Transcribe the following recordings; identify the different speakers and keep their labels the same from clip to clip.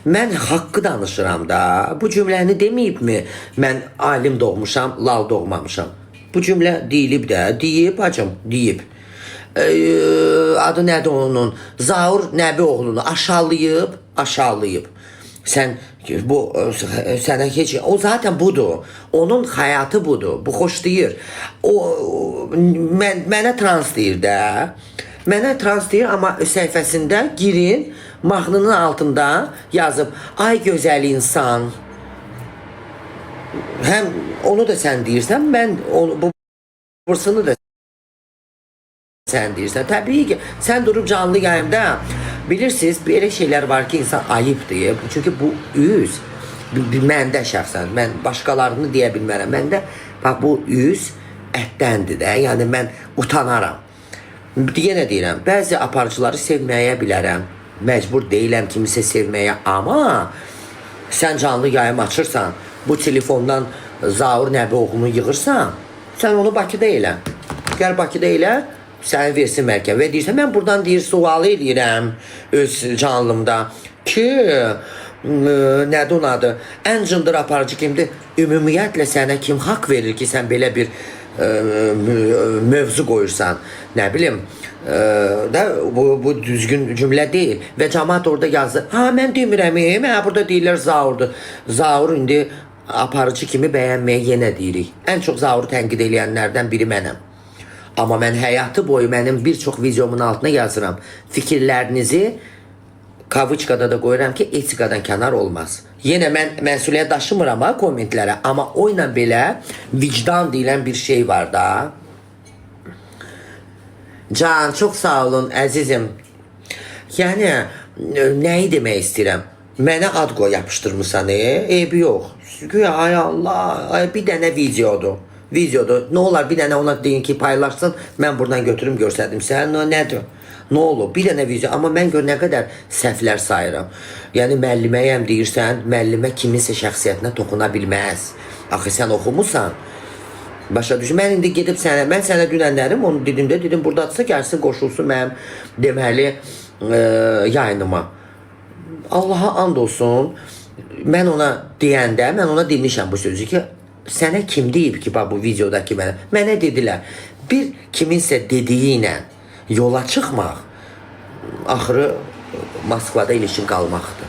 Speaker 1: Mən haqqı danışıram da. Bu cümləni deməyibmi? Mən alim doğmuşam, lal doğmamışam. Bu cümlə deyilib də, deyib hacım, deyib. Adı nədir onun? Zaur Nəbi oğlunu aşağılayıb. Sən bu sənə heç o zaten budur. Onun həyatı budur. Bu xoşlayır. O mənə trans deyir də. Mənə trans deyir, amma səhifəsində girin, mahnının altında yazıb ay gözəl insan. Həm onu da sən deyirsən, mən bu bursunu da sən deyirsən. Təbii ki, sən durub canlı yayımda bilirsiniz, belə şeylər var ki, insan ayıb deyib. Çünki bu üz məndə şəxsən, mən başqalarını deyə bilmərəm. Məndə bax bu üz ətdəndir də. Yəni mən utanaram. Yenə deyirəm, bəzi aparıcıları sevməyə bilərəm. Məcbur deyiləm kimisə sevməyə, amma sən canlı yayım açırsan, bu telefondan Zaur Nəbi oğlunu yığırsan, sən onu Bakıda elə. Gəl Bakıda elə, səni versin məhkəmə. Və deyirsən, mən buradan deyir, sual edirəm öz canlımda ki, nədir onun adı? Ən cındır aparıcı kimdir? Ümumiyyətlə sənə kim haqq verir ki, sən belə bir mövzu qoyursan, nə bilim, bu düzgün cümlə deyil. Və cəmaat orada yazdı, mən demirəm, burada deyirlər Zaurdur. Zaur indi aparıcı kimi bəyənməyə yenə deyirik. Ən çox Zauru tənqid eləyənlərdən biri mənəm. Amma mən həyatı boyu mənim bir çox videomun altına yazıram. Fikirlərinizi kaviçkada da qoyuram ki, etikadan kənar olmaz. Yenə mən məsuliyyət daşımıram kommentlərə, amma o ilə belə vicdan deyilən bir şey var da. Can, çox sağ olun, əzizim. Yəni, nəyi demək istəyirəm? Mənə ad qoy yapışdırmısan, eybi yox. Güya, ay Allah, bir dənə videodur. Nə olar, bir dənə ona deyin ki, paylaşsın, mən buradan götürüm, görsədim. Sən nədir? Nə olur? Bir dənə video. Amma mən gör nə qədər səhvlər sayıram. Yəni, müəlliməyəm deyirsən, müəllimə kiminsə şəxsiyyətinə toxuna bilməz. Axı, sən oxumusan. Başa düşün. Mən indi gedib sənə, mən sənə dünənlərim, onu dedim, buradadırsa gəlsin, qoşulsun mənim deməli yayınıma. Allaha and olsun, mən ona deyəndə, mən ona demişəm bu sözü ki, sənə kim deyib ki, bu videodakı mənə dedilər. Bir kiminsə dediyi ilə yola çıxmaq, axırı Moskvada ilişkin qalmaqdır.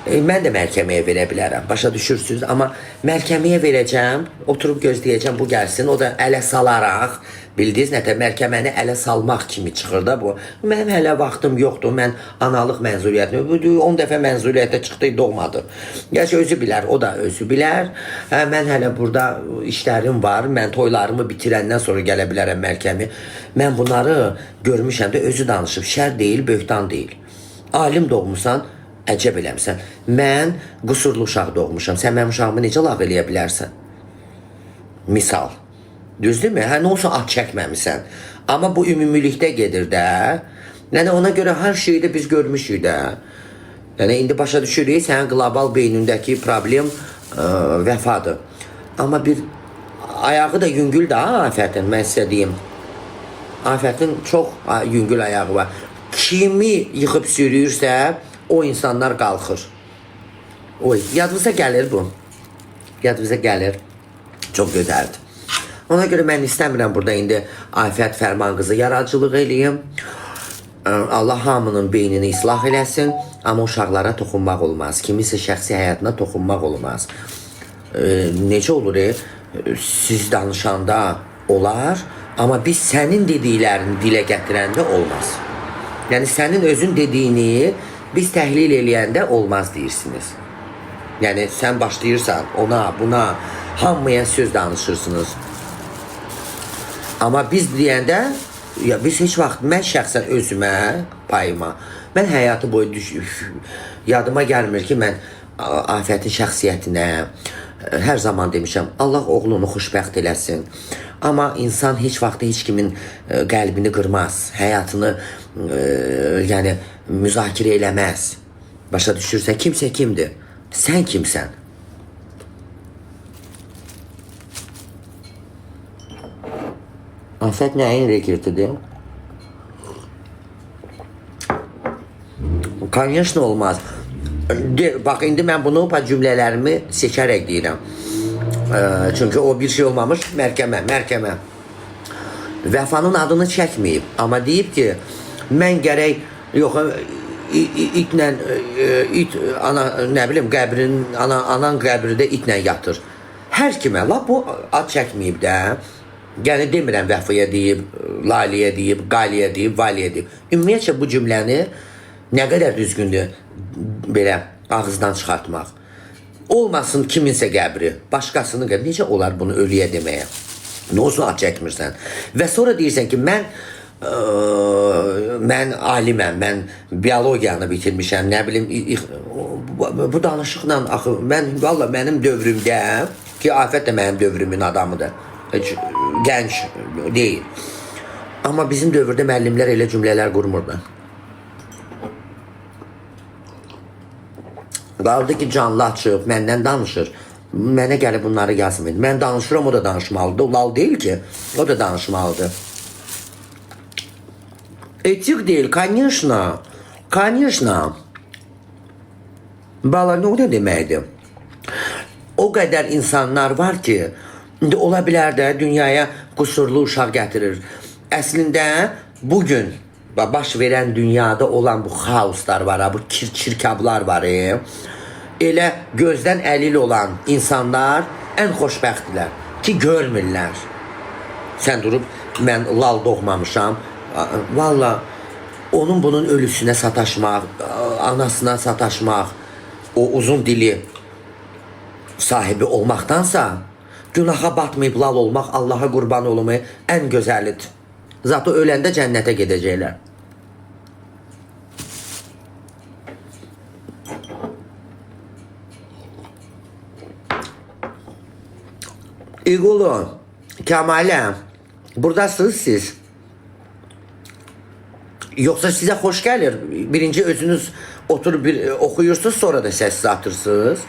Speaker 1: Mən də məhkəməyə verə bilərəm, başa düşürsünüz, amma məhkəməyə verəcəm, oturub gözləyəcəm, bu gəlsin, o da ələ salaraq, bildiniz nətə, məhkəməni ələ salmaq kimi çıxır da bu. Mənim hələ vaxtım yoxdur, mən analıq mənzuriyyətini, 10 dəfə mənzuriyyətə çıxdı, doğmadı. Gerçi özü bilər, o da özü bilər. Mən hələ burada işlərim var, mən toylarımı bitirəndən sonra gələ bilərəm məhkəməyə. Mən bunları görmüşəm də, özü danışıb, şər deyil, böhtan deyil. Alim doğmusan, əcəb eləmsən. Mən qüsurlu uşaq doğmuşam. Sən mənim uşağımı necə lağ eləyə bilərsən? Misal. Düzdürmü? Nə olsa at çəkməmisən. Amma bu ümumilikdə gedir də. Yəni ona görə hər şeyi də biz görmüşük də. Yəni indi başa düşürük, sənin qlobal beynindəki problem vəfadır. Amma bir ayağı da yüngül də Afətin, mən sizə deyim. Afətin çox yüngül ayağı var. Kimi yıxıb sürüyürsə, o insanlar qalxır. Oy, yadınıza gəlir bu. Yadınıza gəlir. Çox gözəldir. Ona görə mən istəmirəm burada indi Afət Fərman qızı yaradıcılıq eləyim. Allah hamının beynini islah eləsin. Amma uşaqlara toxunmaq olmaz. Kimisə şəxsi həyatına toxunmaq olmaz. Necə olur? Siz danışanda olar. Amma biz sənin dediklərini dilə gətirəndə olmaz. Yəni sənin özün dediyini biz təhlil eləyəndə olmaz deyirsiniz. Yəni sən başlayırsan ona, buna, hamıya söz danışırsınız. Amma biz deyəndə, biz heç vaxt, mən şəxsən özümə, payıma, mən həyatı boyu yadıma gəlmir ki, mən Afətin şəxsiyyətinə hər zaman demişəm, Allah oğlunu xoşbəxt eləsin. Amma insan heç vaxt heç kimin qəlbini qırmaz, həyatını yəni müzakirə eləməz. Başa düşürsə, kimsə kimdir? Sən kimsən? Afət nəyin rekirtidir? Конечно olmaz. Bax, indi mən bunu cümlələrimi seçərək deyirəm. Çünki o bir şey olmamış, məhkəmə. Vəfanın adını çəkməyib. Amma deyib ki, mən gərək, yox, itlə, ana, nə bilim, anan qəbirdə itlə yatır. Hər kimə, lap bu ad çəkməyib də. Yəni demirəm Vəfaya deyib, Laliyə deyib, Qaliyə deyib, Valiyə deyib. Ümumiyyətcə bu cümləni nə qədər düzgündür belə ağızdan çıxartmaq. Olmasın kiminsə qəbri, başqasının qəbri. Necə olar bunu ölüyə deməyə? Nə olsun ad çəkmirsən? Və sonra deyirsən ki, mən aliməm, mən biologiyanı bitirmişəm, nə bilim, bu danışıqla, axı, valla mənim dövrümdə, ki, Afət də mənim dövrümün adamıdır, gənc deyil. Amma bizim dövrdə müəllimlər elə cümlələr qurmurdu. Qaldı ki, canlı açıb, məndən danışır. Mənə gəlib bunları yazmayın. Mən danışıram, o da danışmalıdır. O lal deyil ki, o da danışmalıdır. Etik deyil, конечно. Bala, nə o da deməkdir? O qədər insanlar var ki, indi ola bilər də dünyaya qusurlu uşaq gətirir. Əslində, bugün baş verən dünyada olan bu xaoslar var, bu çirkablar var. Elə gözdən əlil olan insanlar ən xoşbəxtdirlər ki, görmürlər. Sən durub, mən lal doğmamışam. Valla, onun bunun ölüsünə sataşmaq, anasına sataşmaq, o uzun dili sahibi olmaqdansa, günaha batmayıb lal olmaq, Allaha qurban olmayı ən gözəlidir. Zatı öləndə cənnətə gedəcəklər. İqulu, Kəmalə, buradasınız siz. Yoxsa sizə xoş gəlir. Birinci özünüz oturub oxuyursunuz, sonra da səssiz atırsınız.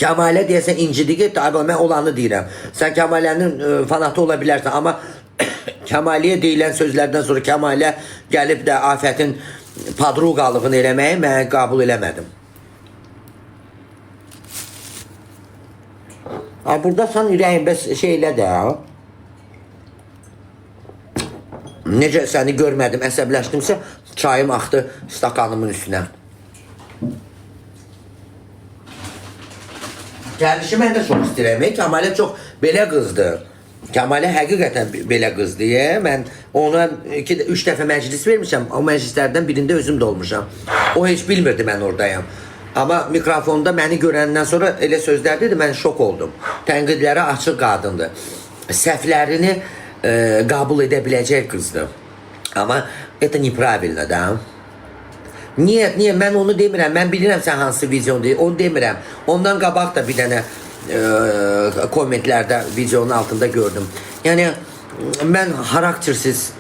Speaker 1: Kəmalə deyəsən incidir ki, mən olanı deyirəm. Sən Kəmalənin fanatı ola bilərsən, amma Kəmaliyə deyilən sözlərdən sonra Kəmalə gəlib də Afətin padruqalığını eləməyi mən qəbul eləmədim. Burada sən ürəyində şeylə də, necə səni görmədim, əsəbləşdimsə, çayım axdı stakanımın üstünə. Gəlişi mən də çox istəyirəm. Kəmalə çox belə qızdır. Kəmalə həqiqətən belə qızdır. Mən ona 2-3 dəfə məclis vermişəm. O məclislərdən birində özüm də olmuşam. O heç bilmirdi mən oradayam. Amma mikrofonda məni görəndən sonra elə sözlər dedi, mən şok oldum. Tənqidlərə açıq qadındır. Səhvlərini qəbul edə biləcək qızdır. Amma это неправильно, da. Niyə? Mən onu demirəm. Mən bilirəm sən hansı vizyon deyil. Onu demirəm. Ondan qabaq da bir dənə kommentlərdə videonun altında gördüm. Yəni, mən xaraktersiz,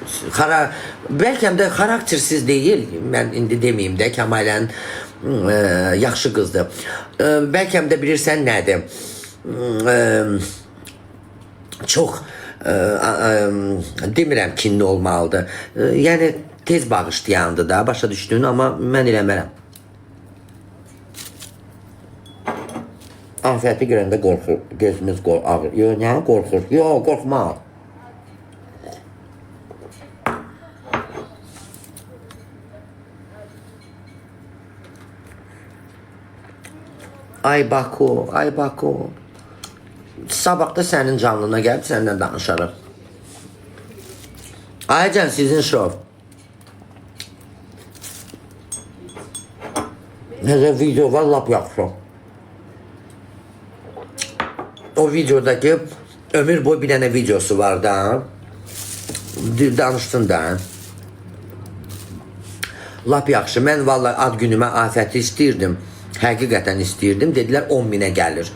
Speaker 1: bəlkə də xaraktersiz deyil. Mən indi deməyim də, Kəmalənin yaxşı qızdır. Bəlkə də bilirsən nədir? Çox demirəm kinli olmalıdır. Yəni, tez bağışlayandı da, başa düşdün, amma mən eləmərəm. Afəti görəndə qorxur, gözümüz ağır. Yox, nə qorxur? Yox, qorxma. Ay Baku. Sabah da sənin canlına gəlib, səndən danışarıq. Aycan, sizin şov. Nəzə video var, lap yaxşı. O videodakı ömür boyu bir dənə videosu var da. Danışdın da. Lap yaxşı. Mən vallahi ad günümə Afəti istəyirdim. Həqiqətən istəyirdim. Dedilər 10.000-ə gəlir.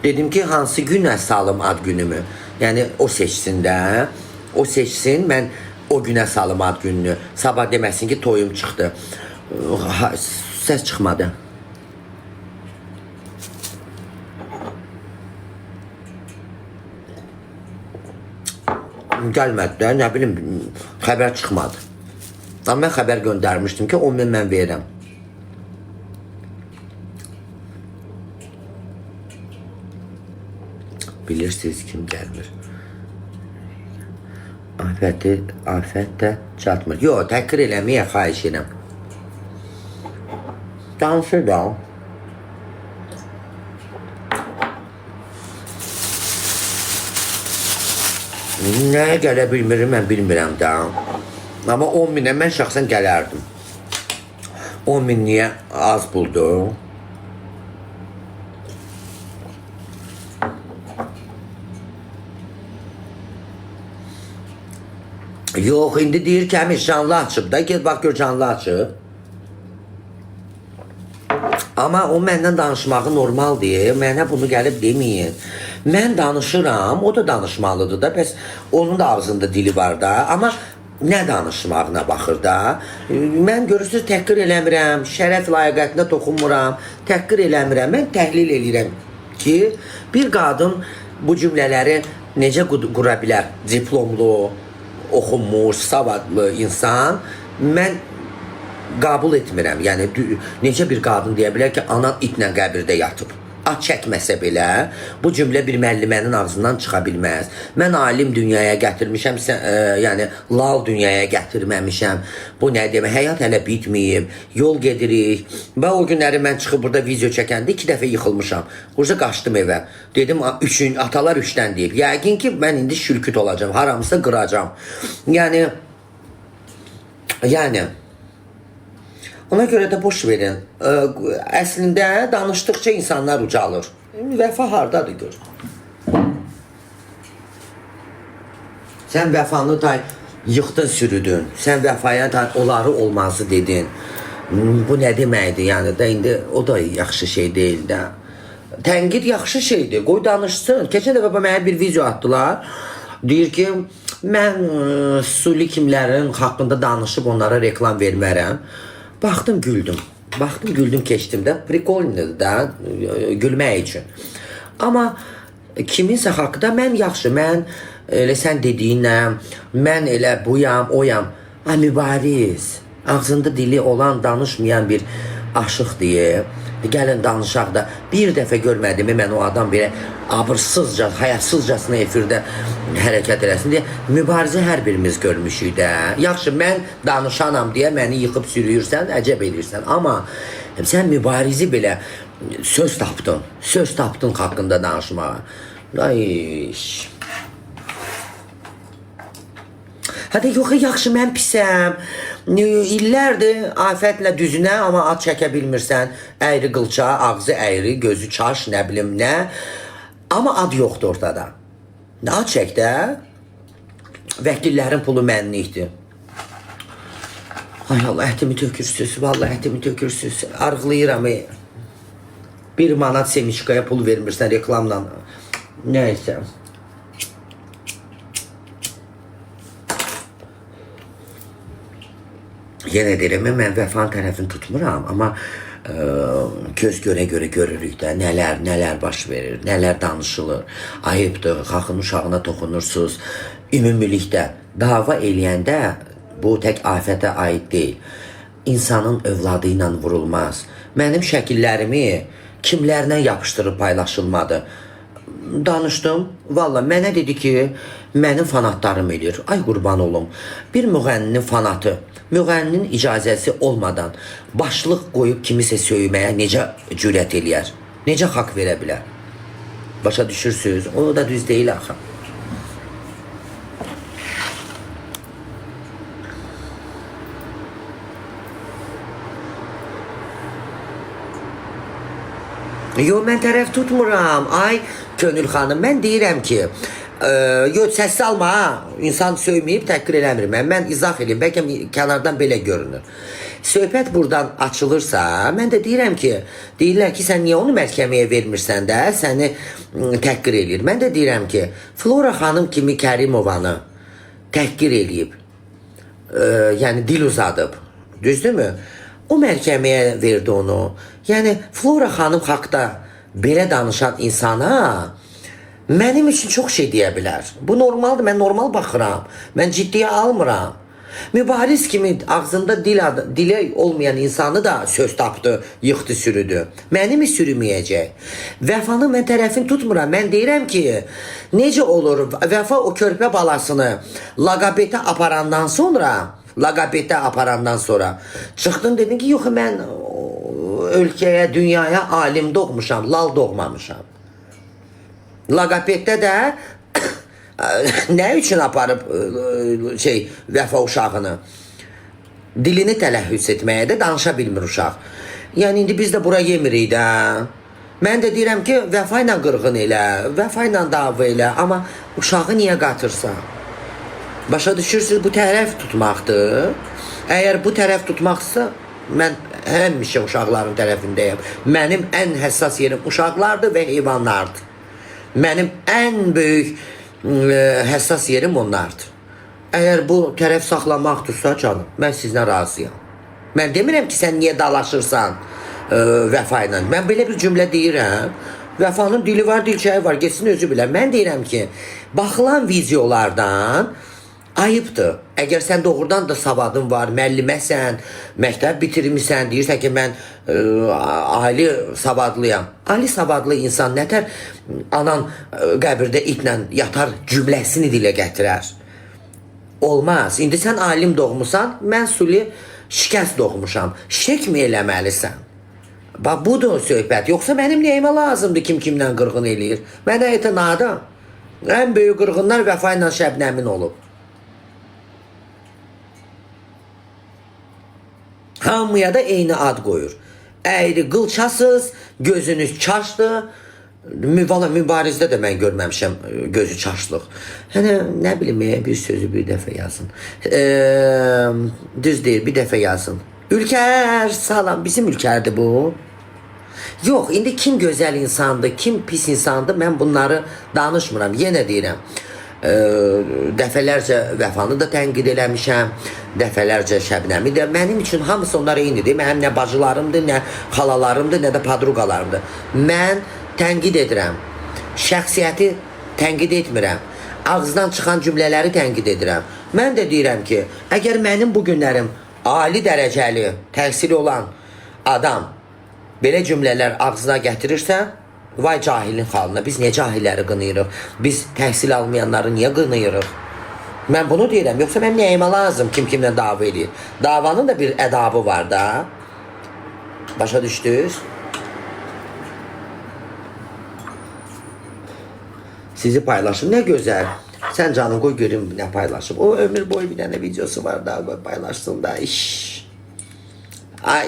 Speaker 1: Dedim ki, hansı günə salım ad günümü? Yəni o seçsin də. O seçsin, mən o günə salım ad gününü. Sabah deməsin ki, toyum çıxdı. Səs çıxmadı. Gəlmədi də, nə bilim, xəbər çıxmadı. Amma mən xəbər göndərmişdim ki, 10 min mən verirəm. Bilirsiniz kim gəlmir. Afət də çatmır. Yox, təhqir eləməyə xahiş edirəm. Danışır da. Nəyə gələ bilmirim, mən bilmirəm da. Amma 10 minə mən şəxsən gələrdim. 10 min niyə az buldu? Yox, indi deyir ki, həmiş canlı açıb da. Gel bax gör canlı açıb. Amma o məndən danışmağı normaldır. Mənə bunu gəlib deməyin. Mən danışıram, o da danışmalıdır da. Bəs onun da ağzında dili var da. Amma nə danışmağına baxır da. Mən görürsünüz təhqir eləmirəm, şərəf layiqətinə toxunmuram, təhqir eləmirəm. Mən təhlil eləyirəm ki, bir qadın bu cümlələri necə qura bilər? Diplomlu, oxunmuş, savadlı insan. Mən qəbul etmirəm. Yəni necə bir qadın deyə bilər ki, anan itlə qəbirdə yatıb. At çəkməsə belə, bu cümlə bir müəllimənin ağzından çıxa bilməz. Mən alim dünyaya gətirmişəm, yəni lal dünyaya gətirməmişəm. Bu nə demək? Həyat hələ bitməyib, yol gedirik. Və o günləri mən çıxıb burada video çəkəndə 2 dəfə yıxılmışam. Urca qaçdım evə. Dedim, atalar 3-dən deyib. Yəqin ki, mən indi şülküt olacam, haramısa qıracam. Yəni, ona görə də boş verin. Əslində danışdıqca insanlar ucalır. Vəfa hardadır gör. Sən vəfanı da yıxdın, sürüdün. Sən vəfaya da onları olmazı dedin. Bu nə deməkdir? Yəni də indi o da yaxşı şey deyil də. Tənqid yaxşı şeydir. Qoy danışsın. Keçən dəfə mənə bir video atdılar. Deyir ki, mən Suli kimlərin haqqında danışıb onlara reklam vermərəm. Baxdım, güldüm. Keçdim də. Prikolnidir da, gülmək üçün. Amma kiminsə haqqında mən yaxşı, mən elə sən dediyinlə, mən elə buyam, oyam. Mübariz, ağzında dili olan, danışmayan bir aşıq deyə. Gəlin danışaq da. Bir dəfə görmədimi mən o adam belə abırsızca, həyasızcasına efirdə hərəkət eləsin deyə. Mübarizə hər birimiz görmüşük də. Yaxşı, mən danışanam deyə məni yıxıb sürüyürsən, əcəb edirsən. Amma sən mübarizi belə söz tapdın haqqında danışmağa. Hədə yox, yaxşı, mən pisəm. İllərdir afətlə düzünə, amma at çəkə bilmirsən. Əyri qılça, ağzı əyri, gözü çaş, nə bilim nə. Amma ad yoxdur ortada. Ad çək də. Vəkillərin pulu mənlikdir. Ay Allah, ətimi tökürsüz, vallahi ətimi tökürsüz. Arıqlayıram. 1 manat Semişkaya pul vermirsən reklamla. Nəysə. Yenə deyirəm, mən vəfan tərəfini tutmuram, amma göz görə görürük də, nələr baş verir, nələr danışılır. Ayıbdır, xalqın uşağına toxunursunuz. Ümumilikdə dava eləyəndə bu tək afətə aid deyil. İnsanın övladı ilə vurulmaz. Mənim şəkillərimi kimlərlə yapışdırıb paylaşılmadı. Danışdım, valla mənə dedi ki, mənim fanatlarım edir. Ay qurban olum, bir müğənninin fanatı, müğənninin icazəsi olmadan başlıq qoyub kimisə söyməyə necə cürət eləyər? Necə haqq verə bilər? Başa düşürsünüz, o da düz deyil axı. Yox, mən tərəf tutmuram. Ay, Könül xanım, mən deyirəm ki, yox, səs salma, insan söyməyib, təhqir eləmirəm. Mən izah edeyim, bəlkə kənardan belə görünür. Söhbət buradan açılırsa, mən də deyirəm ki, deyirlər ki, sən niyə onu məhkəməyə vermirsən də, səni təhqir eləyir. Mən də deyirəm ki, Flora xanım kimi Kərimovanı təhqir eləyib, yəni dil uzadıb, düzdürmü? O məhkəməyə verdi onu. Yəni, Flora xanım haqda belə danışan insana mənim üçün çox şey deyə bilər. Bu normaldır, mən normal baxıram. Mən ciddiyə almıram. Mübariz kimi ağzında dili olmayan insanı da söz tapdı, yıxdı, sürüdü. Məni mi sürüməyəcək? Vəfanı mən tərəfini tutmuram. Mən deyirəm ki, necə olur? Vəfa o körpə balasını laqabetə aparandan sonra çıxdın dedin ki, yox mən ölkəyə, dünyaya alim doğmuşam, lal doğmamışam. Laqabetdə də nə üçün aparıb Vəfa uşağını? Dilini tələffüz etməyə də danışa bilmir uşaq. Yəni indi biz də bura yemirik də. Mən də deyirəm ki, Vəfa ilə qırğın elə, Vəfa ilə dava elə, amma uşağı niyə qatırsan? Başa düşürsünüz, bu tərəf tutmaqdır. Əgər bu tərəf tutmaqsa, mən həmişə uşaqların tərəfindəyəm. Mənim ən həssas yerim uşaqlardır və heyvanlardır. Mənim ən böyük həssas yerim onlardır. Əgər bu tərəf saxlamaqdırsa canım, mən sizlə razıyam. Mən demirəm ki, sən niyə dalaşırsan Vəfa ilə. Mən belə bir cümlə deyirəm. Vəfanın dili var, dilçəyi var, geçsin özü bilər. Mən deyirəm ki, baxılan videolardan ayıbdır. Əgər sən doğrudan da savadın var, müəlliməsən, məktəb bitirmişsən, deyirsən ki, mən ali savadlıyam. Ali savadlı insan nətər anan qəbirdə itlə yatar cümləsini dilə gətirər. Olmaz. İndi sən alim doğmusan, mən suli şikəst doğmuşam. Şek mi eləməlisən? Bax, budur söhbət. Yoxsa mənim nəyimə lazımdır kim kimlə qırğın eləyir? Mənə etinadım. Ən böyük qırğınlar Vəfa ilə Şəbnəmin olub. Hamıya da eyni ad qoyur. Əyri qılçasız, gözünüz çaşdı. Valla mübarizdə də mən görməmişəm gözü çaşlıq. Hani nə bilim, bir sözü bir dəfə yazın. Düz deyir, bir dəfə yazın. Ülker, salam, bizim Ülkerdir bu. Yox, indi kim gözəl insandır, kim pis insandır, mən bunları danışmıram. Yenə deyirəm. Dəfələrcə Vəfanı da tənqid eləmişəm, dəfələrcə Şəbnəmi də. Mənim üçün hamısı onlar eynidir. Mənim nə bacılarımdır, nə xalalarımdır, nə də padruqalarımdır. Mən tənqid edirəm. Şəxsiyyəti tənqid etmirəm. Ağızdan çıxan cümlələri tənqid edirəm. Mən də deyirəm ki, əgər mənim bu günlərim ali dərəcəli, təhsili olan adam belə cümlələr ağzına gətirirsə, vay cahilin xalına, biz niyə cahilləri qınayırıq? Biz təhsil almayanları niyə qınayırıq? Mən bunu deyirəm, yoxsa mənim nəyimə lazım kim kimlə dava edir? Davanın da bir ədabı var da. Başa düşdünüz? Sizi paylaşım, nə gözəl. Sən canım qoy görüm nə paylaşım. O ömür boyu bir dənə videosu var da, qoy paylaşsın da. İş.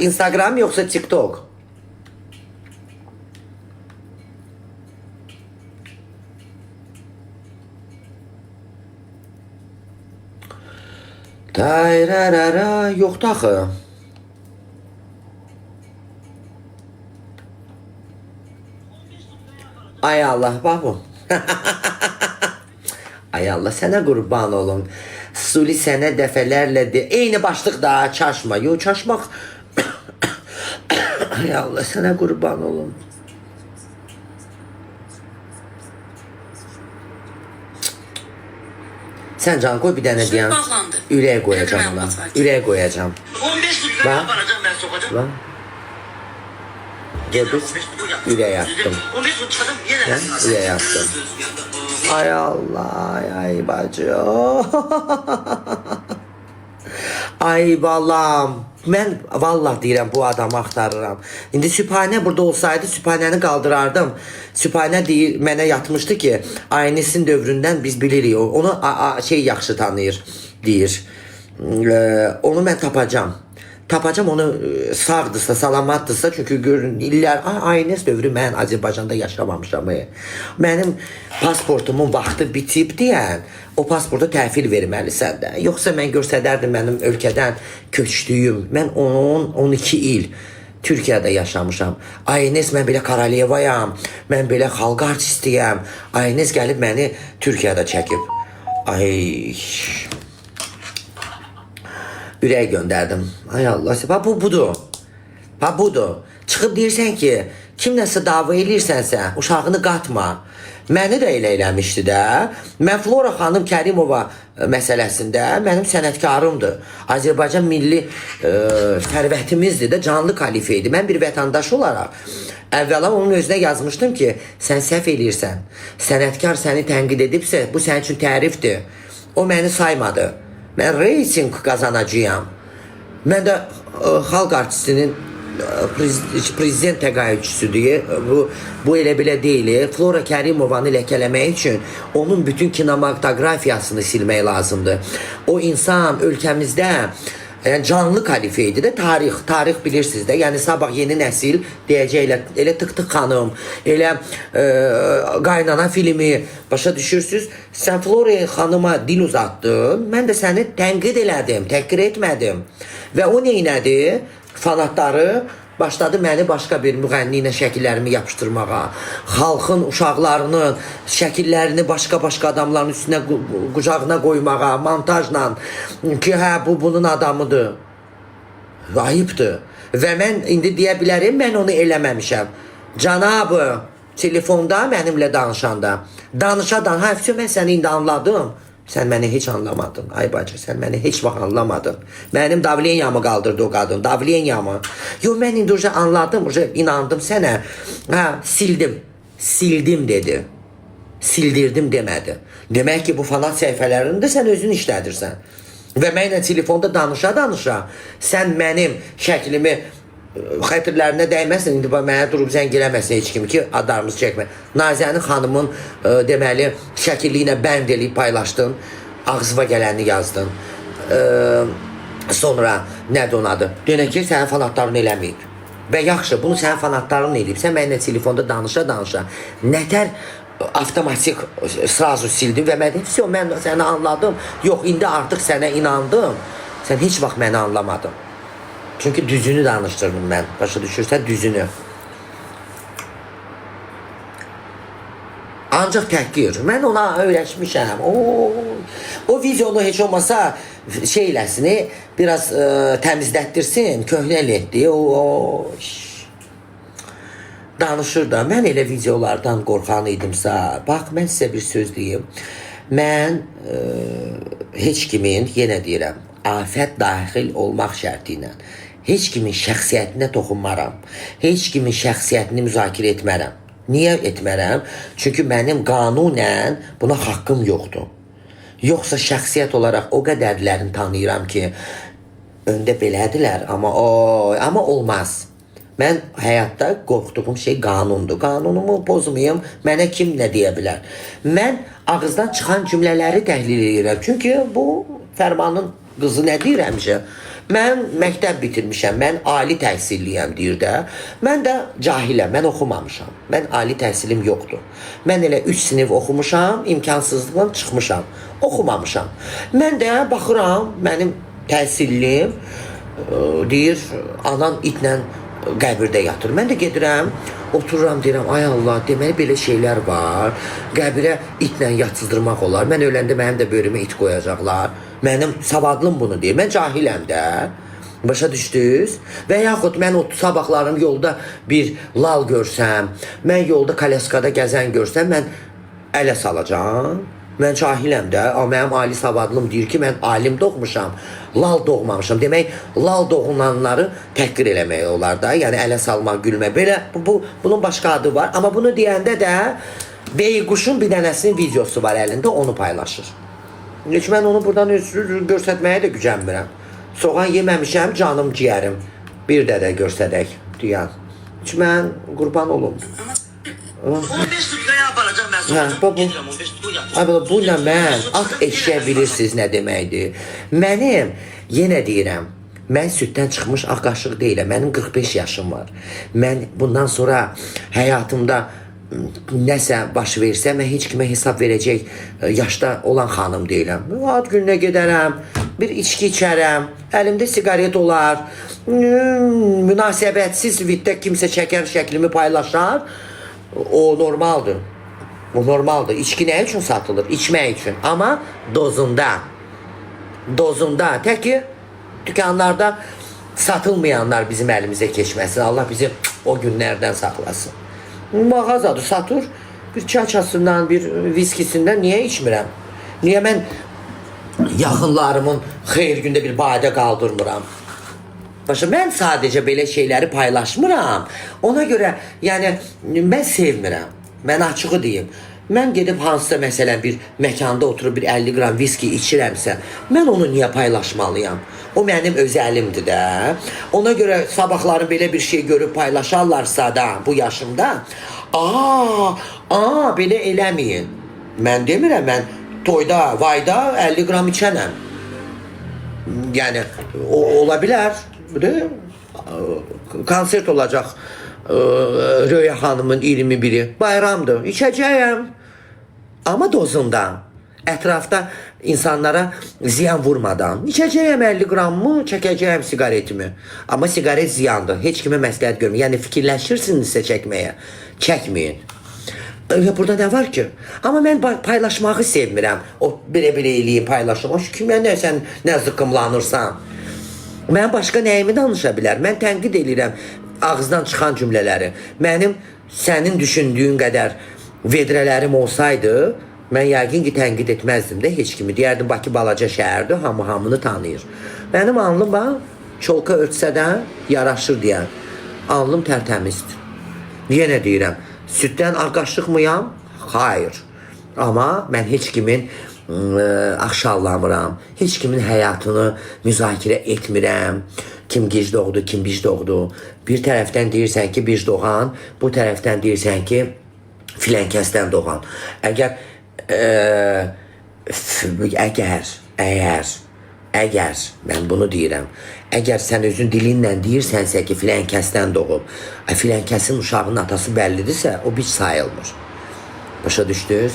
Speaker 1: Instagram yoxsa TikTok? Dayrarara, yoxdur axı. Ay Allah, bax bu. Ay Allah, sənə qurban olum. Suli sənə dəfələrlə de. Eyni başlıq da, çaşma. Yox, çaşmaq. Ay Allah, sənə qurban olum. Sən can qoy bir dənə deyən. Ürəyə qoyacam ona. Ürəyə qoyacam.
Speaker 2: 15 tutup aparacağım ben sokacağım.
Speaker 1: Lan. Gördünüz? Ürəyə attım.
Speaker 2: 15 tutup çıkacağım yine.
Speaker 1: Hə? Ürəyə attım. Ay Allah, ay bacı. Ay balam. Mən vallah deyirəm, bu adamı axtarıram. İndi Sübhanə burada olsaydı Sübhanəni qaldırardım. Sübhanə deyir, mənə yatmışdı ki, Aynisin dövründən biz bilirik. Onu yaxşı tanıyır, deyir. Onu mən tapacam. Tapacam onu, sağdırsa, salamatdırsa, çünki görün illər Aynes dövrü mən Azərbaycanda yaşamamışam. Mənim pasportumun vaxtı bitib deyən, o pasporta təhvil verməlisən də. Yoxsa mən göstərərdim mənim ölkədən köçdüyüm. Mən 10-12 il Türkiyədə yaşamışam. Aynes, mən belə Karaliyevayam, mən belə xalq artistiyəm. Aynes gəlib məni Türkiyədə çəkib. Ay... Ürək göndərdim. Ay Allah, bax bu budur. Bax budur. Çıxıb deyirsən ki, kim nəsə dava eləyirsənsə, uşağını qatma. Məni də elə eləmişdi də. Mən Flora xanım Kərimova məsələsində mənim sənətkarımdır. Azərbaycan milli sərvətimizdir də, canlı kalife idi. Mən bir vətəndaş olaraq əvvəla onun özünə yazmışdım ki, sən səhv eləyirsən. Sənətkar səni tənqid edibsə, bu sənin üçün tərifdir. O məni saymadı. Mən reyting qazanacağam. Mən də xalq artistinin prezident təqaüdçüsüdür. Bu elə belə deyil. Flora Kərimovanı ləkələmək üçün onun bütün kinematografiyasını silmək lazımdır. O insan ölkəmizdə yəni canlı kalife idi də, tarix bilirsiniz də. Yəni sabah yeni nəsil deyəcək elə Tık-Tık xanım, elə Qaynana filmi, başa düşürsüz? Sən Flora xanıma dil uzatdın, mən də səni tənqid elədim, təhqir etmədim. Və o neynədi? Fanatları başladı məni başqa bir müğənni ilə şəkillərimi yapışdırmağa. Xalqın, uşaqlarının şəkillərini başqa adamların üstünə, qucağına qoymağa, montajla ki, hə, bu bunun adamıdır. Ayıbdır. Və mən indi deyə bilərəm, mən onu eləməmişəm. Canabı, telefonda mənimlə danışanda, hə, mən səni indi anladım. Sən məni heç anlamadın. Ay bacı, sən məni heç vaxt anlamadın. Mənim davleniyamı qaldırdı o qadın. Davleniyamı. Yox, mən indi uca anladım, uca inandım sənə. Hə, sildim. Sildim dedi. Sildirdim demədi. Demək ki, bu fanat səhifələrində sən özün işlədirsən. Və mənlə telefonda danışa, sən mənim şəklimi xətirlərinə dəyməsin, indi mənə durub zəng eləməsin heç kim ki, adlarımızı çəkmə. Nazənin xanımın deməli şəkilli ilə bənd eləyib paylaşdın, ağzıva gələni yazdın. Sonra nədir onun adı? Deyək ki, sənin fanatların eləməyib. Və yaxşı, bunu sənin fanatların eləyib. Sən mənlə telefonda danışa, nətər avtomatik sразу sildim və mən deyim, mən səni anladım. Yox, indi artıq sənə inandım. Sən heç vaxt məni anlamadın. Çünki düzünü danışdırdım mən. Başa düşürsən, düzünü. Ancaq təhqir. Mən ona öyrəşmişəm. O videonu heç olmasa şey eləsin, biraz təmizlətdirsin, köhnələtdi. Danışır da. Mən elə videolardan qorxan idimsə, bax, mən sizə bir söz deyim. Mən heç kimin, yenə deyirəm, afət daxil olmaq şərti ilə heç kimin şəxsiyyətinə toxunmaram. Heç kimin şəxsiyyətini müzakirə etmərəm. Niyə etmərəm? Çünki mənim qanunən buna haqqım yoxdur. Yoxsa şəxsiyyət olaraq o qədərlərini tanıyıram ki, öndə belədirlər, amma olmaz. Mən həyatda qorxduğum şey qanundur. Qanunumu pozmayım, mənə kim nə deyə bilər? Mən ağızdan çıxan cümlələri təhlil edirəm. Çünki bu Fərmanın qızı nə deyir həmişə? Mən məktəb bitirmişəm, mən ali təhsilliyəm deyir də. Mən də cahiləm, mən oxumamışam. Mən ali təhsilim yoxdur. Mən elə 3 sinif oxumuşam, imkansızlıqdan çıxmışam. Oxumamışam. Mən də baxıram, mənim təhsillim deyir, anan itlə qəbirdə yatır. Mən də gedirəm, otururam, deyirəm, ay Allah, deməli belə şeylər var. Qəbirə itlə yatsızdırmaq olar. Mən öləndə mənim də bölümə it qoyacaqlar. Mənim savadlım bunu deyir. Mən cahiləm də. Başa düşdünüz? Və yaxud mən o sabahlarım yolda bir lal görsəm, mən yolda Kalyaskada gəzən görsəm, mən ələ salacağam. Mən cahiləm də, amma mənim ali savadlım deyir ki, mən alim doğmuşam, lal doğmamışam. Demək, lal doğulanları təhqir eləmək olar da, yəni ələ salmaq, gülmək. Belə, bunun başqa adı var. Amma bunu deyəndə də Beyquşun bir dənəsinin videosu var əlində, onu paylaşır. Heç mən onu buradan göstərməyə də gücənmirəm. Soğan yeməmişəm, canım ciyərim. Bir də göstərək, deyən. Heç mən qurban olum.
Speaker 2: 15 tutkaya aparacağım ben sokacağım.
Speaker 1: Bu ilə mən at eşyə bilirsiniz nə deməkdir. Mənim, yenə deyirəm, mən süddən çıxmış ağ qaşıq deyiləm. Mənim 45 yaşım var. Mən bundan sonra həyatımda nəsə baş versə, mən heç kimə hesab verəcək yaşda olan xanım deyiləm. Ad gününə gedərəm, bir içki içərəm, əlimdə siqaret olar, münasibətsiz viddə kimsə çəkər şəklimi paylaşar, o normaldır. O normaldır. İçki nə üçün satılır? İçmək üçün. Amma dozunda. Dozunda. Tək ki, dükanlarda Satılmayanlar bizim elimizə keçməsin. Allah bizi o günlərdən saxlasın. Mağazadır, satır. Bir çaçasından, bir viskisindən niyə içmirəm? Niyə mən yaxınlarımın xeyir gündə bir badə qaldırmıram? Başa, mən sadəcə belə şeyləri paylaşmıram. Ona görə, yəni, mən sevmirəm. Mən açığı deyim. Mən gedib hansısa məsələn bir məkanda oturub bir 50 qram viski içirəmsə, mən onu niyə paylaşmalıyam? O mənim öz əlimdir də. Ona görə sabahları belə bir şey görüb paylaşarlarsa da bu yaşımda, belə eləməyin. Mən demirəm, mən toyda, vayda 50 qram içənəm. Yəni, ola bilər. Konsert olacaq Röya xanımın 21-i. Bayramdır, içəcəyəm. Amma dozunda. Ətrafda insanlara ziyan vurmadan. İçəcəyəm 50 qrammı, çəkəcəyəm sigaretimi. Amma sigaret ziyandır. Heç kimə məsləhət görmür. Yəni fikirləşirsinizsə çəkməyə. Çəkməyin. Burada nə var ki? Amma mən paylaşmağı sevmirəm. O belə-belə eləyim, paylaşım. O kimə nə, sən nə zıqqımlanırsan? Mən başqa nəyimi danışa bilər? Mən tənqid edirəm ağızdan çıxan cümlələri. Mənim sənin düşündüyün qədər vedrələrim olsaydı, mən yəqin ki, tənqid etməzdim də heç kimi. Deyərdim, Bakı balaca şəhərdir, hamını tanıyır. Mənim alnım bax, çolka örtsə də yaraşır deyən. Alnım tərtəmizdir. Yenə deyirəm, süddən ağqaşıqmıyam? Hayır. Amma mən heç kimin axşallamıram. Heç kimin həyatını müzakirə etmirəm. Kim gic doğdu, kim bic doğdu. Bir tərəfdən deyirsən ki, bic doğan, bu tərəfdən deyirsən ki, filənkəsdən doğan. Əgər mən bunu deyirəm, əgər sən özün dilinlə deyirsənsə ki, filənkəsdən doğub, filənkəsin uşağının atası bəllidirsə, o bic sayılmır. Başa düşdünüz?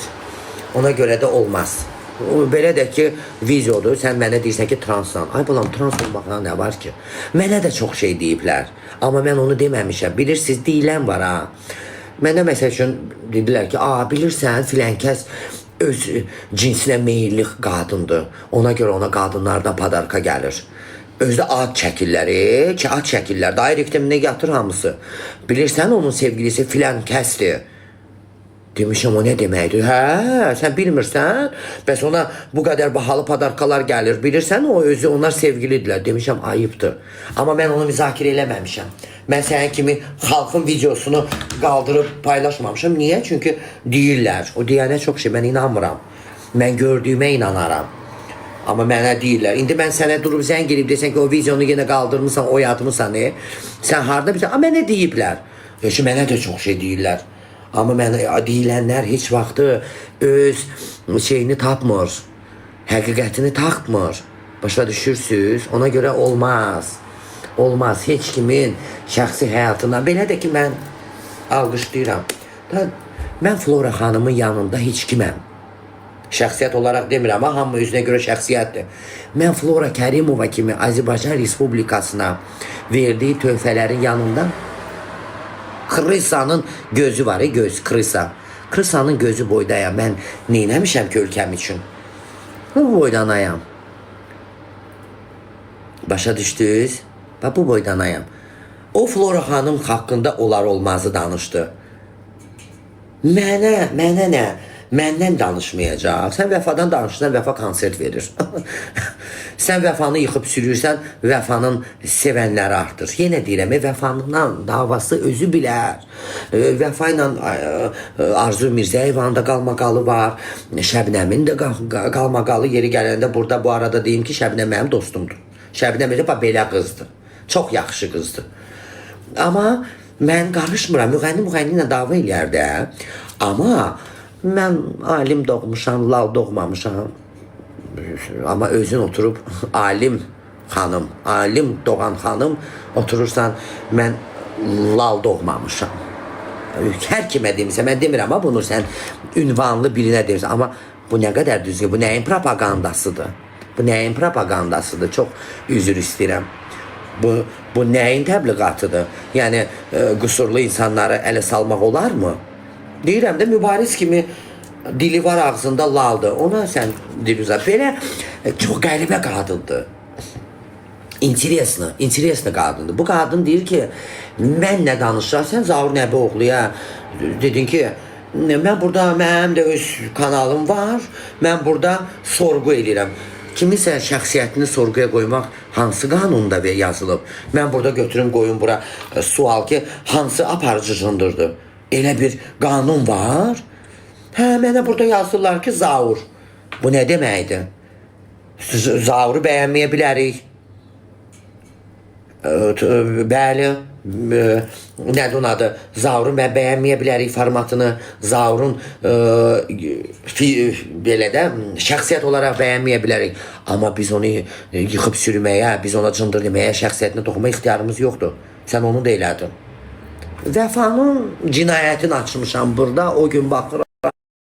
Speaker 1: Ona görə də olmaz. Belə də ki, videodur, sən mənə deyirsən ki, transsan. Ay balam, trans olmaqla nə var ki? Mənə də çox şey deyiblər. Amma mən onu deməmişəm. Bilirsiniz, deyilən var ha. Mənə məsəl üçün dedilər ki, bilirsən, filənkəs öz cinsinə meyilli qadındır. Ona görə ona qadınlardan padarka gəlir. Özdə ad çəkirlər, ad çəkirlər. Direktiminə yatır hamısı. Bilirsən, onun sevgilisi filənkəsdir. Demişəm, o nə deməkdir? Hə, sən bilmirsən, bəs ona bu qədər bahalı padarkalar gəlir. Bilirsən, o özü, onlar sevgilidirlər. Demişəm, ayıbdır. Amma mən onu müzakirə eləməmişəm. Mən sənin kimi xalqın videosunu qaldırıb paylaşmamışam. Niyə? Çünki deyirlər. O deyənə çox şey, mən inanmıram. Mən gördüyümə inanaram. Amma mənə deyirlər. İndi mən sənə durub zəng gelib desən ki, o videonu yenə qaldırmısan, oyatmısan, sən harada bilsən? Mənə deyiblər. Mənə də çox şey deyirlər. Amma mənə deyilənlər heç vaxtı öz şeyini tapmır. Həqiqətini tapmır. Başa düşürsünüz? Ona görə olmaz. Olmaz. Heç kimin şəxsi həyatına. Belə də ki, mən alqışlayıram. Mən Flora xanımın yanında heç kiməm. Şəxsiyyət olaraq demirəm, amma hamı özünə görə şəxsiyyətdir. Mən Flora Kərimova kimi Azərbaycan Respublikasına verdiyi töhfələrin yanında Krisanın gözü var, göz, Krisa. Krisanın gözü boydayam. Mən neynəmişəm ki, ölkəm üçün? Bu boydanayam. Başa düşdünüz? Bu boydanayam. O Flora xanım haqqında olar olmazı danışdı. Mənə nə? Məndən danışmayacaq. Sən Vəfadan danışırsan, Vəfa konsert verir. Sən Vəfanı yıxıb sürürsən, Vəfanın sevənləri artır. Yenə deyirəm, Vəfanın davası özü bilər. Vəfa ilə Arzu Mirzəyevanın da qalmaqalı var. Şəbnəmin də qalmaqalı yeri gələndə burada bu arada deyim ki, Şəbnəm mənim dostumdur. Şəbnəm belə qızdır. Çox yaxşı qızdır. Amma mən qarışmıram. Müğənni ilə dava eləyər də. Amma mən alim doğmuşam, lal doğmamışam. Amma özün oturub alim xanım, alim doğan xanım oturursan, mən lal doğmamışam. Hər kimə demirsən, mən demirəm, amma bunu sən ünvanlı birinə deyirsən. Amma bu nə qədər düzgün, bu nəyin propagandasıdır? Bu nəyin propagandasıdır? Çox üzr istəyirəm. Bu nəyin təbliğatıdır? Yəni, qüsurlu insanları ələ salmaq olarmı? Deyirəm də, Mübariz kimi dili var ağzında laldır. Ona sən dil uzat. Belə çox qəribə qadındır. interesli qadındır. Bu qadın deyir ki, mən nə danışırsan, Zaur Nəbioğluya dedin ki, mən burada, mənim də öz kanalım var, mən burada sorğu edirəm. Kimisə şəxsiyyətini sorğuya qoymaq hansı qanunda yazılıb? Mən burada götürüm qoyum bura sual ki, hansı aparıcıcındırdı? Elə bir qanun var. Hə, mənə burada yazırlar ki, Zaur. Bu nə deməkdir? Zauru bəyənməyə bilərik. Bəli, nədir onun adı? Zaurun bəyənməyə bilərik formatını, Zaurun belə də şəxsiyyət olaraq bəyənməyə bilərik. Amma biz onu yıxıb sürməyə, biz ona cındır deməyə, şəxsiyyətinə toxunma ixtiyarımız yoxdur. Sən onu da elədin. Vəfanın cinayətini açmışam burada, o gün baxıram,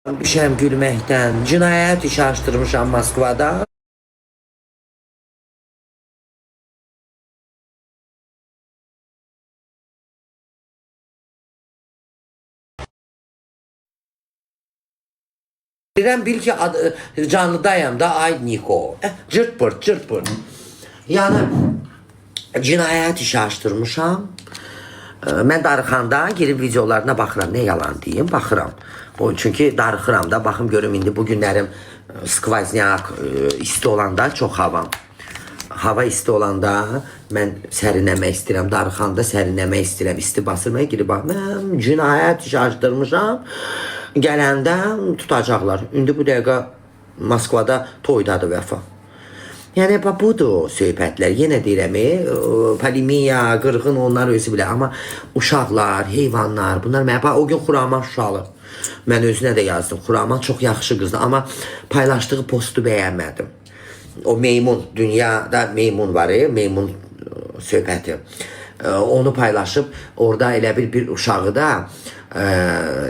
Speaker 1: düşəm gülməkdən, cinayət işi açdırmışam Moskvada. Bil ki canlıdayım da ay Niko. Cırt pırt. Yani cinayət işi açdırmışam. Mən darıxanda girib videolarına baxıram. Ne yalan deyim, baxıram. Çünki darıxıram da, baxım görüm indi bu günlərim skvazyak isti olanda çox havam. Hava isti olanda mən sərinləmək istəyirəm, darıxanda sərinləmək istəyirəm, isti basırmaya girib bax. Mən cinayət işi açdırmışam. Gələndə tutacaqlar. İndi bu dəqiqə Moskvada toydadır Vəfa. Yəni budur söhbətlər. Yenə deyirəm, polemiya, qırğın onlar özü bilər. Amma uşaqlar, heyvanlar, bunlar mənə o gün Xuraman uşağı. Mən özünə də yazdım. Xuraman çox yaxşı qızdır, amma paylaşdığı postu bəyənmədim. O meymun, dünyada meymun var, meymun söhbəti. Onu paylaşıb, orada elə bir uşağı da,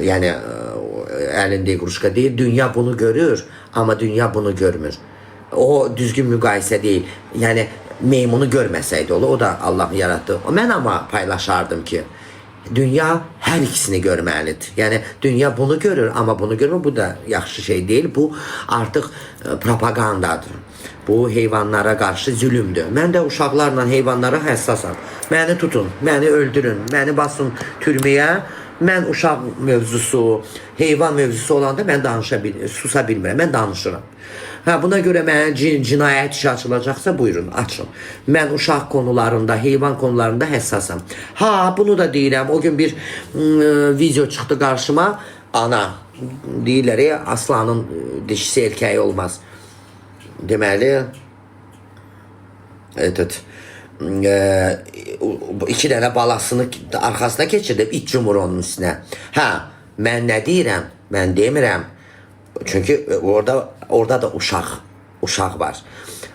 Speaker 1: yəni əlində iqruşka deyir, dünya bunu görür, amma dünya bunu görmür. O düzgün müqayisə deyil. Yəni meymunu görməsəydi o da Allah yaratdı. Mən amma paylaşardım ki, dünya hər ikisini görməlidir. Yəni dünya bunu görür, amma bunu görmür. Bu da yaxşı şey deyil. Bu artıq propagandadır. Bu heyvanlara qarşı zülümdür. Mən də uşaqlarla heyvanlara həssasam. Məni tutun, məni öldürün, məni basın türməyə. Mən uşaq mövzusu, heyvan mövzusu olanda mən susa bilmirəm, mən danışıram. Buna görə mənə cinayət işi açılacaqsa buyurun, açın. Mən uşaq konularında, heyvan konularında həssasam. Bunu da deyirəm, o gün bir video çıxdı qarşıma, ana, deyirlər, aslanın dişisi erkəyi olmaz. Deməli, iki dənə balasını arxasına keçirdib, it cumur onun üstünə. Mən nə deyirəm? Mən demirəm. Çünki orada da uşaq var.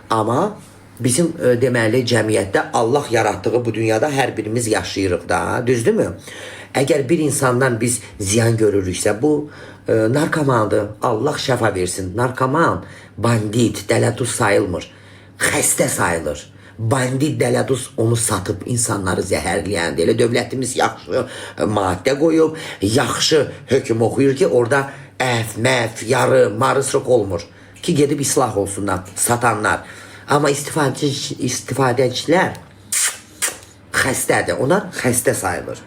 Speaker 1: Amma bizim deməli cəmiyyətdə Allah yaratdığı bu dünyada hər birimiz yaşayırıq da, düzdürmü? Əgər bir insandan biz ziyan görürüksə, bu narkomandır. Allah şəfa versin. Narkoman, bandit, dələduz sayılmır. Xəstə sayılır. Bandit, dələduz onu satıb insanları zəhərləyəndir. Elə dövlətimiz yaxşı maddə qoyub, yaxşı hökm oxuyur ki, orada əf, yarı, marı sırıq olmur. Ki, gedib islah olsunlar, satanlar. Amma istifadəçilər xəstədir. Onlar xəstə sayılır.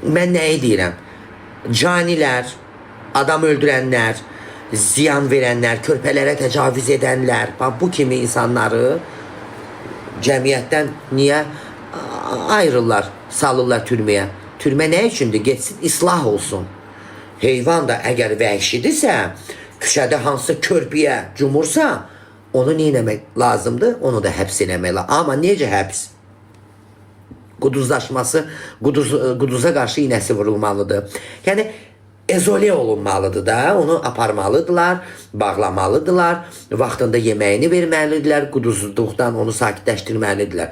Speaker 1: Mən nəyi deyirəm? Canilər, adam öldürənlər, ziyan verənlər, körpələrə təcavüz edənlər, bu kimi insanları cəmiyyətdən niyə ayrırlar, salırlar türməyə? Türmə nə üçündür? Getsin, islah olsun. Heyvan da əgər vəhşidirsə, küçədə hansısa körpüyə cumursa, onu nə etmək lazımdır? Onu da həbs eləmək lazımdır. Amma necə həbs? Quduzlaşması, quduza qarşı iynəsi vurulmalıdır. Yəni, ezole olunmalıdır da, onu aparmalıdırlar, bağlamalıdırlar, vaxtında yeməyini verməlidirlər, quduzluqdan onu sakitləşdirməlidirlər.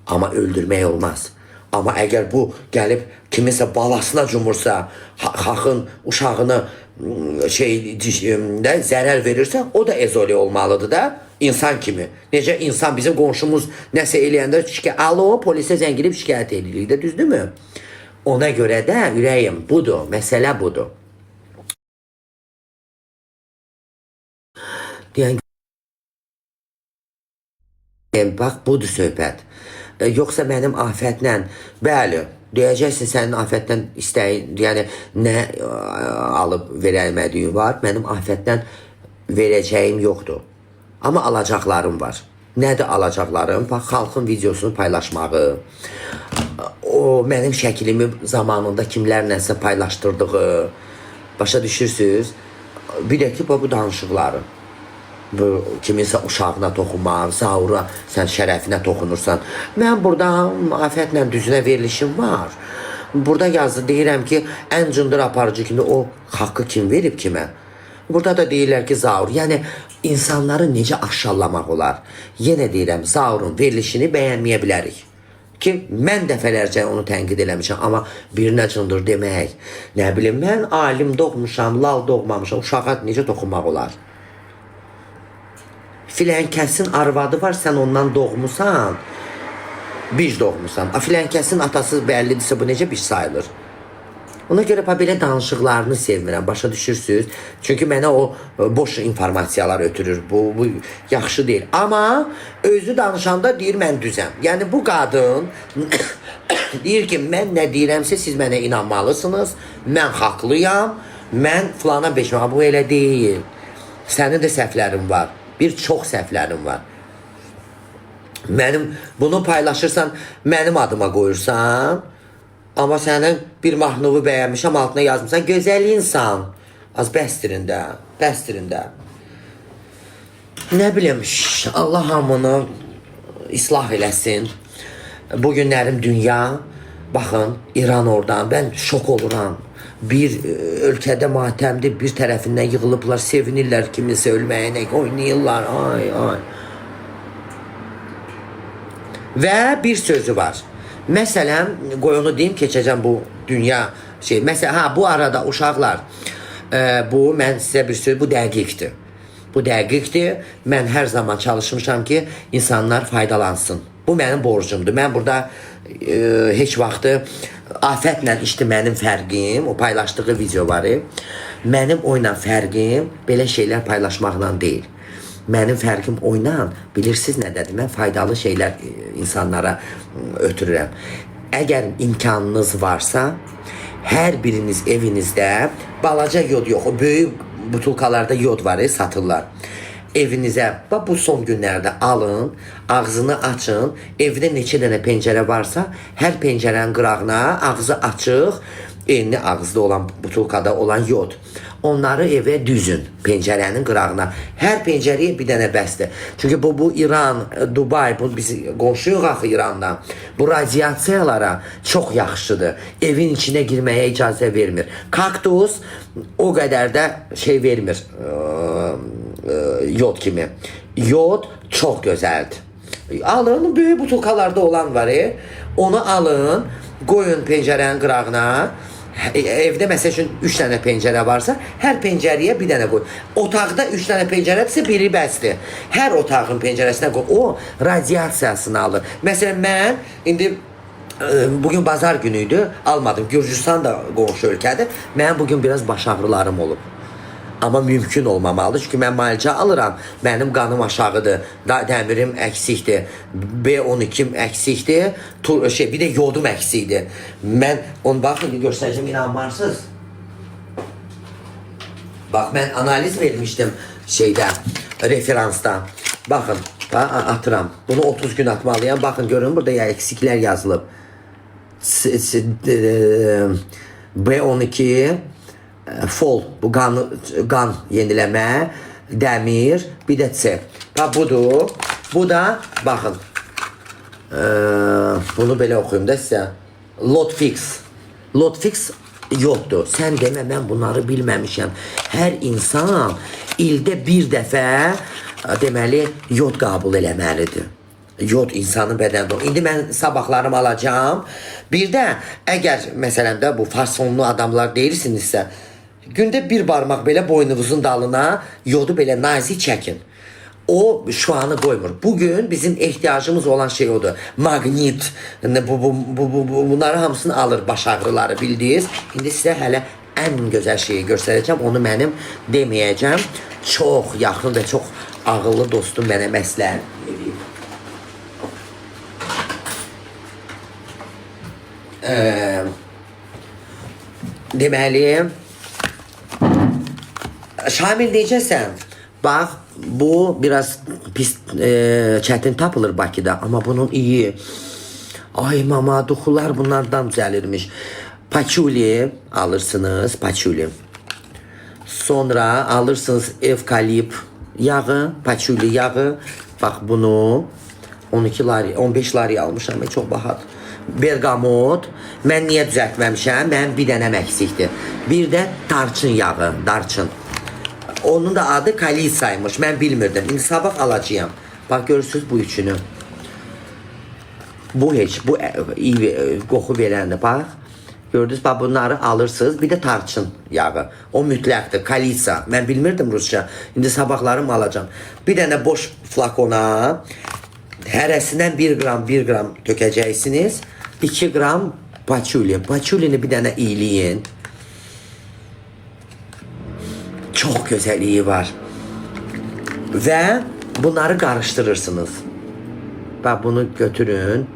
Speaker 1: Amma öldürmək olmaz. Amma əgər bu gəlib kiminsə balasına cumursa, xaxın uşağını zərər verirsə, o da ezole olmalıdır da, insan kimi. Necə insan bizim qonşumuz nəsə eləyəndə alo, polisə zəng edib şikayət edirik də, düzdürmü? Ona görə də ürəyim budur, məsələ budur. Deyən Bax, budur söhbət. Yoxsa mənim afətlə, bəli, deyəcəksin sənin afətdən istəyin, yəni nə alıb verəlmədiyin var, mənim afətdən verəcəyim yoxdur. Amma alacaqlarım var. Nədir alacaqlarım? Bax, xalqın videosunu paylaşmağı, o mənim şəklimi zamanında kimlərləsə paylaşdırdığı, başa düşürsünüz? Bir də ki, bu danışıqları. Bu kiminsə uşağına toxunmaq, zaura, sən şərəfinə toxunursan. Mən burada afətlə düzünə verilişim var. Burada yazdı, deyirəm ki, ən cındır aparıcı kimi o haqqı kim verib kimə? Burada da deyirlər ki, zaur. Yəni, insanları necə aşağılamaq olar? Yenə deyirəm, zaurun verilişini bəyənməyə bilərik. Ki, mən dəfələrcə onu tənqid eləmişəm, amma birinə cındır demək. Nə bilim, mən alim doğmuşam, lal doğmamışam, uşağa necə toxunmaq olar? Filənkəsin arvadı var, sən ondan doğmusan, bic doğmusan. Filənkəsin atası bəllidirsə, bu necə bic sayılır? Ona görə belə danışıqlarını sevmirəm, başa düşürsünüz. Çünki mənə o boş informasiyalar ötürür, bu yaxşı deyil. Amma özü danışanda deyir, mən düzəm. Yəni, bu qadın deyir ki, mən nə deyirəmsə, siz mənə inanmalısınız, mən haqlıyam, mən filana beşməm. Bu elə deyil. Sənin də səhvlərin var. Bir çox səhvlərim var. Mənim bunu paylaşırsan, mənim adıma qoyursan, amma sənin bir mahnıvı bəyənmişəm, altına yazmışsan, gözəl insan. Az bəstirin də, bəstirin də. Nə bilim, Allah hamını islah eləsin. Bugünlərim dünya, baxın, İran oradan, mən şok oluram. Bir ölkədə matəmdir, bir tərəfindən yığılıblar, sevinirlər kiminsə ölməyinə, oynayırlar, ay, ay. Və bir sözü var. Məsələn, qoy onu deyim, keçəcəm bu dünya şey. Məsələn, bu arada uşaqlar, bu, mən sizə bir söz, bu dəqiqdir. Bu dəqiqdir. Mən hər zaman çalışmışam ki, insanlar faydalansın. Bu mənim borcumdur. Mən burada heç vaxtı afətlə işdi mənim fərqim, o paylaşdığı videoları. Mənim oyla fərqim belə şeylər paylaşmaqla deyil. Mənim fərqim oyla, bilirsiniz nədədir? Mən faydalı şeylər insanlara ötürürəm. Əgər imkanınız varsa, hər biriniz evinizdə balaca yod yox, o böyük butulkalarda yod var, satırlar. Evinizə, bu son günlərdə alın, ağzını açın, evdə neçə dənə pəncərə varsa, hər pəncərənin qırağına ağzı açıq, enli ağızda olan butulkada olan yod. Onları evə düzün, pəncərənin qırağına. Hər pəncərəyə bir dənə bəsdir. Çünki bu İran, Dubai, biz qonşuyuq axı İrandan. Bu radiasiyalara çox yaxşıdır. Evin içinə girməyə icazə vermir. Kaktus o qədər də şey vermir, yod kimi. Yod çox gözəldir. Alın, böyük butulkalarda olan var, onu alın, qoyun pəncərənin qırağına. Evdə məsəl üçün 3 dənə pəncərə varsa, hər pəncərəyə bir dənə qoy. Otaqda 3 dənə pəncərədirsə, biri bəsdir. Hər otağın pəncərəsinə qoy. O radiasiyasını alır. Məsələn, mən indi bugün bazar günüydü, almadım. Gürcüstan da qonşu ölkədir. Mənim bugün biraz baş ağrılarım olub. Amma mümkün olmamalıdır. Çünki mən müalicə alıram. Mənim qanım aşağıdır. Dəmirim əksikdir. B12'm əksikdir. Bir də yodum əksikdir. Mən onu baxın, göstərəcəm, inanmarsınız. Bax, mən analiz vermişdim şeydə, referansda. Baxın, atıram. Bunu 30 gün atmalıyam. Baxın, görün, burada eksiklər yazılıb. B12 fol, bu qan yeniləmə, dəmir, bir də C. Budur. Bu da, baxın, bunu belə oxuyum da sizə. Lotfix. Lotfix yoxdur. Sən demə, mən bunları bilməmişəm. Hər insan ildə bir dəfə, deməli, yod qəbul eləməlidir. Yod insanın bədənində. İndi mən sabahlarımı alacağım. Bir də, əgər, məsələn də, bu farsonlu adamlar deyirsinizsə, gündə bir barmaq belə boynunuzun dalına yodu belə nazik çəkin. O şuanı qoymur. Bugün bizim ehtiyacımız olan şey odur. Magnit, bunları hamısını alır, baş ağrıları bildiniz. İndi sizə hələ ən gözəl şeyi göstərəcəm. Onu mənim deməyəcəm. Çox yaxın və çox ağıllı dostum mənə məsləhət edib. deməli, Şamil necəsən? Bax, bu biraz pis, çətin tapılır Bakıda, amma bunun iyi. Ay mama, duxular bunlardan düzəlirmiş. Paçuli alırsınız, paçuli. Sonra alırsınız evkalip yağı, paçuli yağı. Bax bunu 12 lari, 15 lari almışam, çox bahadır. Bergamot. Mən niyə düzəltməmişəm? Mənim bir dənəm əksikdir. Bir də darçın yağı, darçın. Onun da adı Kalisaymış. Mən bilmirdim. İndi sabah alacağım. Bax görürsünüz bu üçünü. Bu heç, bu iyi qoxu verəndə bax. Gördünüz, bax bunları alırsınız. Bir də tarçın yağı. O mütləqdir. Kalisa. Mən bilmirdim rusca. İndi sabahlarım alacağım. Bir dənə boş flakona hərəsindən 1 qram tökəcəksiniz. 2 qram paçuli. Paçulini bir dənə iyiliyin. Çox gözəl iyi var. Və bunları qarışdırırsınız. Bax bunu götürün.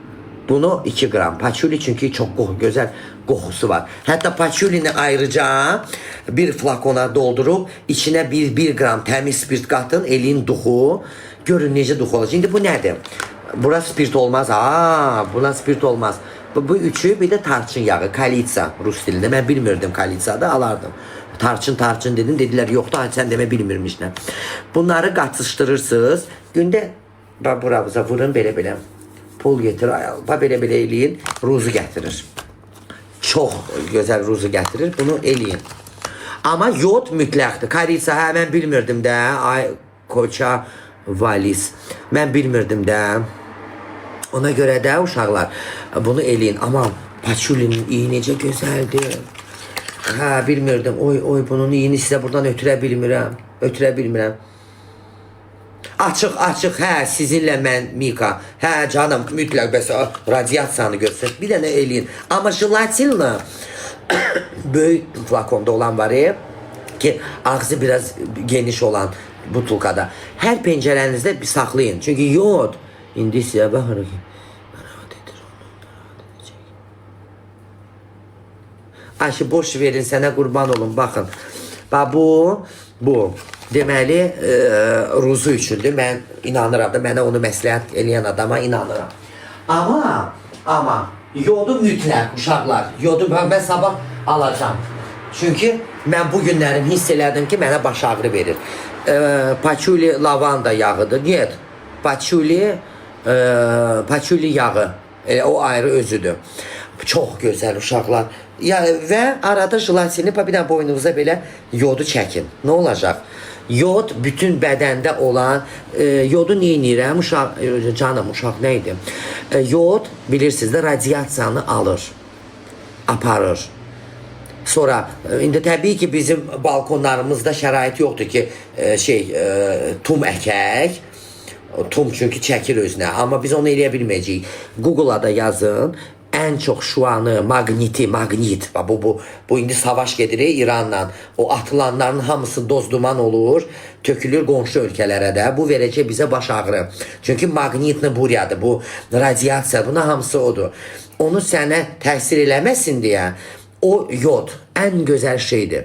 Speaker 1: Bunu 2 qram. Paçuli çünki çox gözəl qoxusu var. Hətta paçulini ayrıca bir flakona doldurub içinə 1 qram təmiz spirt qatın, elin duxu. Görün necə duxu olacaq. İndi bu nədir? Bura spirt olmaz. Buna spirt olmaz. Bu üçü bir də tarçın yağı, kalitsa rus dilində. Mən bilmirdim kalitsada, alardım. Tarçın dedim, dedilər yoxdur, sən demə bilmirmişlər. Bunları qatışdırırsınız. Gündə buramıza vurun belə-belə. Pul getir, belə-belə eləyin, ruzu gətirir. Çox gözəl ruzu gətirir, bunu eləyin. Amma yod mütləqdir. Karitsa, mən bilmirdim də. Ay, koça valis. Mən bilmirdim də. Ona görə də uşaqlar bunu eləyin. Amma paçulinin iyi necə gözəldir. Bilmirdim. Oy, bunun iyini sizə buradan ötürə bilmirəm. Açıq, sizinlə mən Mika. Canım, mütləq bəs radiasiyanı göstər. Bir dənə eləyin. Amma jelatinlə böyük flakonda olan var ki, ağzı biraz geniş olan butulkada. Hər pəncərənizdə bir saxlayın. Çünki yod indi sizə baxırıq ki, Ayşe boş verin, sənə qurban olun, baxın. Bax bu deməli ruzu üçündür. Mən inanıram da, mənə onu məsləhət eləyən adama inanıram. Amma yodu mütləq uşaqlar. Yodu mən sabah alacağım. Çünki mən bu günlərim hiss elədim ki, mənə baş ağrı verir. Paçuli lavanda yağıdır. Niyə? Paçuli yağı. O ayrı özüdür. Çox gözəl uşaqlar. Və arada jelatini bir dənə boynunuza belə yodu çəkin. Nə olacaq? Yod bütün bədəndə olan yodu neyinirəm? Canım, uşaq nə idi? Yod bilirsiniz də radiasiyanı alır, aparır. Sonra indi təbii ki bizim balkonlarımızda şərait yoxdur ki tum əkək. Tum çünki çəkir özünə. Amma biz onu eləyə bilməyəcəyik. Google'a da yazın. Ən çox şuanı, magnit. Bu indi savaş gedir İranla. O atılanların hamısı doz duman olur. Tökülür qonşu ölkələrə də. Bu verəcək bizə baş ağrı. Çünki magnitni buryadır. Bu radiasiya, buna hamısı odur. Onu sənə təsir eləməsin deyə o yod ən gözəl şeydir.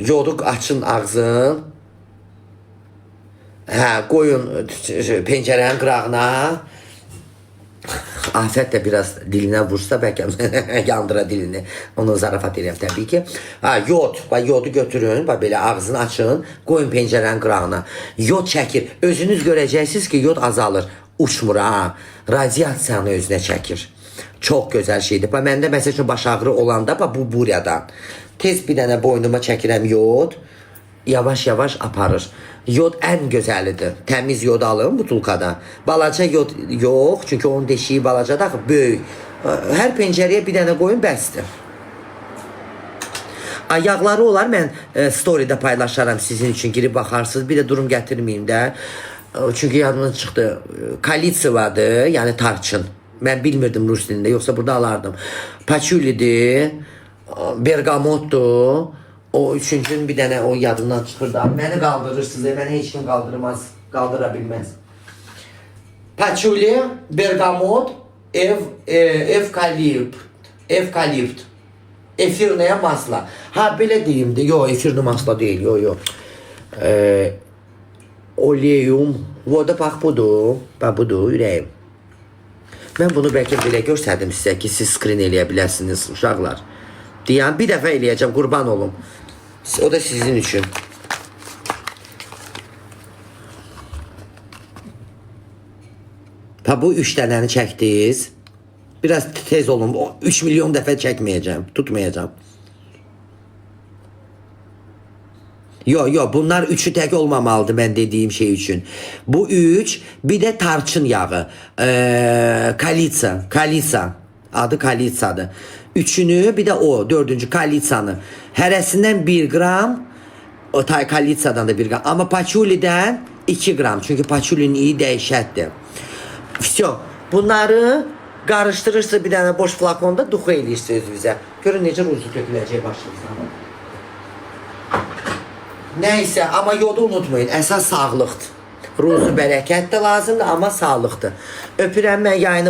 Speaker 1: Yodu açın ağzın. Qoyun pəncərənin qırağına. Afət də biraz dilinə vursa bəlkə yandıra dilini. Onu zarafat edirəm təbii ki. Yodu götürün, belə ağzını açın, qoyun pəncərənin qırağına. Yod çəkir. Özünüz görəcəksiniz ki, yod azalır. Uçmur radiasiyanı özünə çəkir. Çox gözəl şeydir. Məndə məsəl üçün baş ağrı olanda bu buryadan. Tez bir dənə boynuma çəkirəm yod. Yavaş aparır. Yod ən gözəlidir. Təmiz yod alın butulkada. Balaca yod yox, çünki onun deşiyi balacadır, axı böyük. Hər pəncərəyə bir dənə qoyun bəsdir. Yağları olar, mən storydə paylaşaram sizin üçün, girib baxarsınız. Bir də durum gətirməyim də. Çünki yadımdan çıxdı. Kalitsavadır, yəni tarçın. Mən bilmirdim rus dilində, yoxsa burada alardım. Paçulidir, bergamotdur. O üçüncünün bir dənə o yadımdan çıxır da. Məni qaldırırsınız, məni heç kim qaldıra bilməz. Paçuli, bergamot, Evkalipt. Efirnaya masla. Ha belə deyim də, yox, efirli masla deyil, yox. Oleum. Voda bax budur. Bax budur, ürəyim. Mən bunu bəlkə belə göstərdim sizə ki, siz skrin eləyə biləsiniz, uşaqlar. Deyən, bir dəfə eləyəcəm, qurban olum. O da sizin üçün. Ha, bu 3 dənəni çəkdiniz. Biraz tez olun. 3 milyon dəfə çəkməyəcəm, tutmayacağım. Yo, bunlar üçü tək olmamalıdır mən dediyim şey üçün. Bu 3, bir də tarçın yağı. Kalisa. Adı Kalisa'dır. Üçünü, bir də o, 4-cü Kalisa'nı. Hərəsindən 1 qram, o Kalisa'dan da 1 qram. Amma paçulidən 2 qram. Çünki paçulinin iyi dəyişətdir. Всё. Bunları qarışdırırsınız bir dənə boş flakonda, duxu eləyirsiniz bizə. Görün necə ruzu töküləcək başınızdan. Nəysə, amma yodu unutmayın, əsas sağlıqdır. Ruzu bərəkət də lazımdır, amma sağlıqdır. Öpürəm, mən yayını